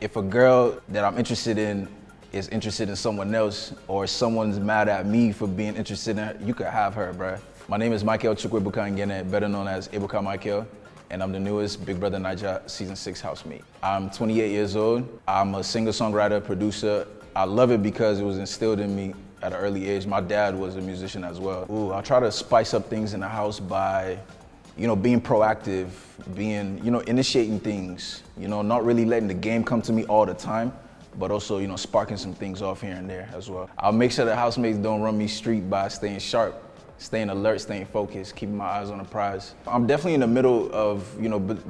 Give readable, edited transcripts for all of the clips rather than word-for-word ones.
If a girl that I'm interested in is interested in someone else, or someone's mad at me for being interested in her, you could have her, bruh. My name is Michael Chukwuebuka, better known as Ebuka Michael, and I'm the newest Big Brother Naija Season 6 housemate. I'm 28 years old. I'm a singer-songwriter, producer. I love it because it was instilled in me at an early age. My dad was a musician as well. I try to spice up things in the house by, being proactive, being, initiating things, not really letting the game come to me all the time, but also, sparking some things off here and there as well. I'll make sure the housemates don't run me street by staying sharp, staying alert, staying focused, keeping my eyes on the prize. I'm definitely in the middle of,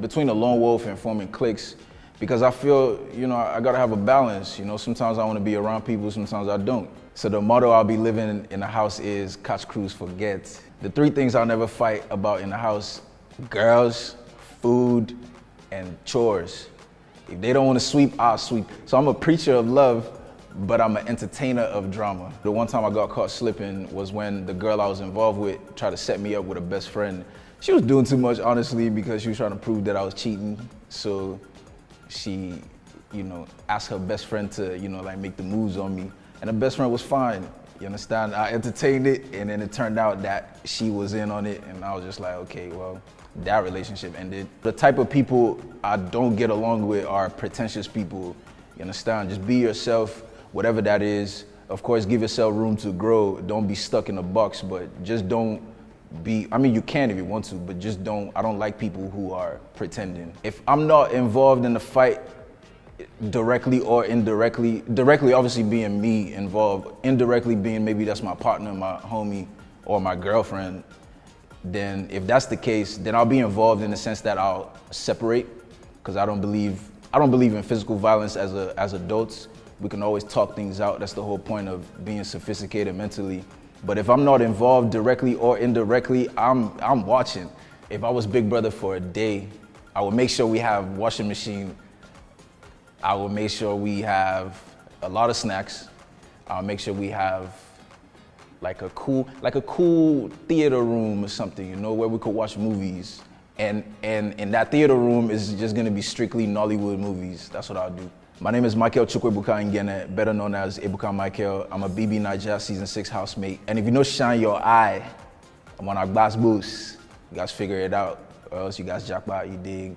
between a lone wolf and forming cliques, because I feel, I gotta have a balance. Sometimes I wanna be around people, sometimes I don't. So the motto I'll be living in the house is catch, cruise, forget. The 3 things I'll never fight about in the house: girls, food, and chores. If they don't wanna sweep, I'll sweep. So I'm a preacher of love, but I'm an entertainer of drama. The one time I got caught slipping was when the girl I was involved with tried to set me up with a best friend. She was doing too much, honestly, because she was trying to prove that I was cheating. So she, asked her best friend to, make the moves on me. And the best friend was fine, you understand? I entertained it, and then it turned out that she was in on it, and I was just like, okay, well, that relationship ended. The type of people I don't get along with are pretentious people, you understand? Just be yourself, whatever that is. Of course, give yourself room to grow. Don't be stuck in a box, but just don't be, you can if you want to, but just don't, I don't like people who are pretending. If I'm not involved in the fight, directly or indirectly, directly obviously being me involved, indirectly being maybe that's my partner, my homie, or my girlfriend, then if that's the case, then I'll be involved in the sense that I'll separate, because I don't believe in physical violence as adults. We can always talk things out. That's the whole point of being sophisticated mentally. But if I'm not involved directly or indirectly, I'm watching. If I was Big Brother for a day, I would make sure we have washing machine. I will make sure we have a lot of snacks. I'll make sure we have like a cool theater room or something, where we could watch movies. And that theater room is just gonna be strictly Nollywood movies. That's what I'll do. My name is Michael Chukwuebuka, better known as Ebuka Michael. I'm a BBNaija Season 6 housemate. And if you know Shine Your Eye, I'm on our Glass Boost. You guys figure it out, or else you guys jackpot, you dig.